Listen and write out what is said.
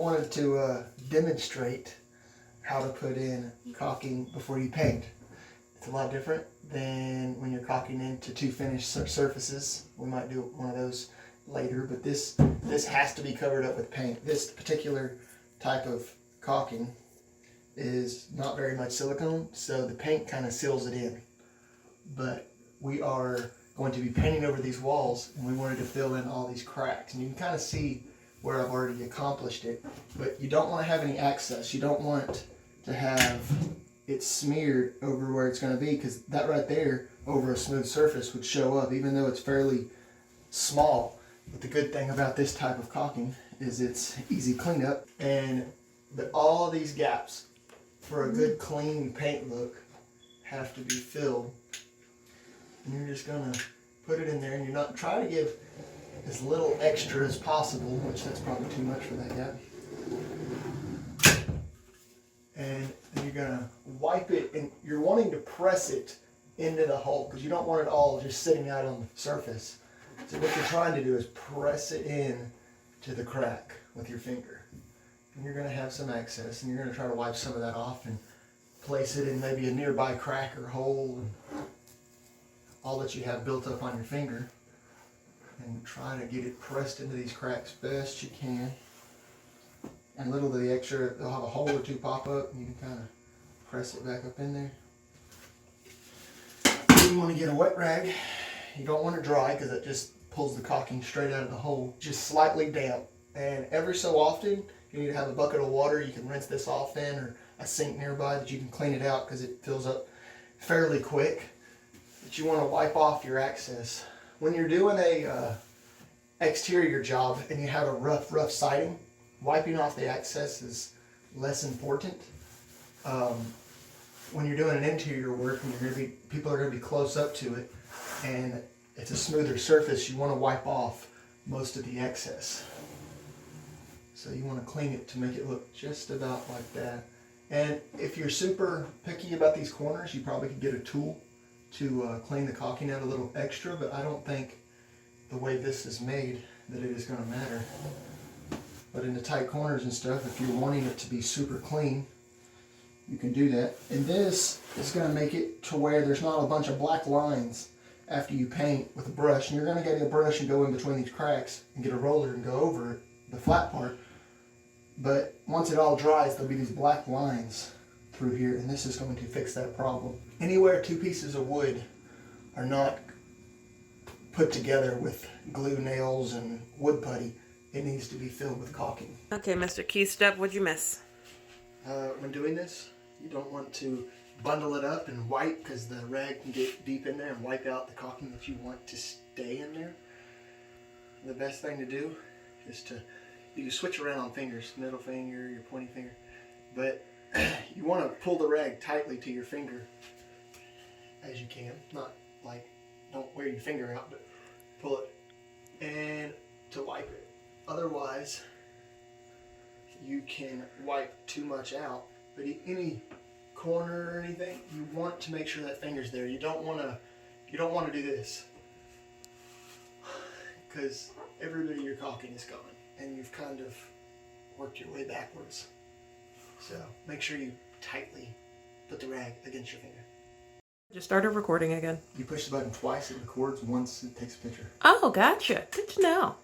wanted to demonstrate how to put in caulking before you paint. It's a lot different than when you're caulking into two finished surfaces. We might do one of those later, but this has to be covered up with paint. This particular type of caulking is not very much silicone, so the paint kind of seals it in. But we are going to be painting over these walls, and we wanted to fill in all these cracks. And you can kind of see where I've already accomplished it, but you don't want to have any access. You don't want to have it smeared over where it's going to be, because that right there over a smooth surface would show up, even though it's fairly small. But the good thing about this type of caulking is it's easy cleanup, and that all these gaps for a good clean paint look have to be filled. And you're just gonna put it in there, and you're not trying to give as little extra as possible, which that's probably too much for that guy. And then you're gonna wipe it, and you're wanting to press it into the hole, because you don't want it all just sitting out on the surface. So what you're trying to do is press it in to the crack with your finger. And you're gonna have some excess, and you're gonna try to wipe some of that off and place it in maybe a nearby crack or hole, and all that you have built up on your finger, and try to get it pressed into these cracks best you can. And little of the extra, they'll have a hole or two pop up, and you can kind of press it back up in there. You want to get a wet rag. You don't want it dry, because it just pulls the caulking straight out of the hole. Just slightly damp. And every so often, you need to have a bucket of water you can rinse this off in, or a sink nearby that you can clean it out, because it fills up fairly quick. But you want to wipe off your excess. When you're doing a exterior job and you have a rough siding, wiping off the excess is less important. When you're doing an interior work, and people are going to be close up to it, and it's a smoother surface, you want to wipe off most of the excess. So you want to clean it to make it look just about like that. And if you're super picky about these corners, you probably could get a tool to clean the caulking out a little extra, but I don't think the way this is made that it is going to matter. But in the tight corners and stuff, if you're wanting it to be super clean, you can do that. And this is going to make it to where there's not a bunch of black lines after you paint with a brush. And you're going to get a brush and go in between these cracks and get a roller and go over it, the flat part. But once it all dries, there'll be these black lines through here, and this is going to fix that problem. Anywhere two pieces of wood are not put together with glue nails and wood putty, it needs to be filled with caulking. Okay, Mr. Key Step, what'd you miss? When doing this, you don't want to bundle it up and wipe, because the rag can get deep in there and wipe out the caulking that you want to stay in there. The best thing to do is you can switch around on fingers, middle finger, your pointing finger, but you want to pull the rag tightly to your finger as you can. Not like, don't wear your finger out, but pull it and to wipe it. Otherwise, you can wipe too much out, but any corner or anything, you want to make sure that finger's there. You don't want to do this, because every bit of your caulking is gone, and you've kind of worked your way backwards. So make sure you tightly put the rag against your finger. Just started recording again. You push the button twice, it records. Once, it takes a picture. Oh, gotcha. Good to know.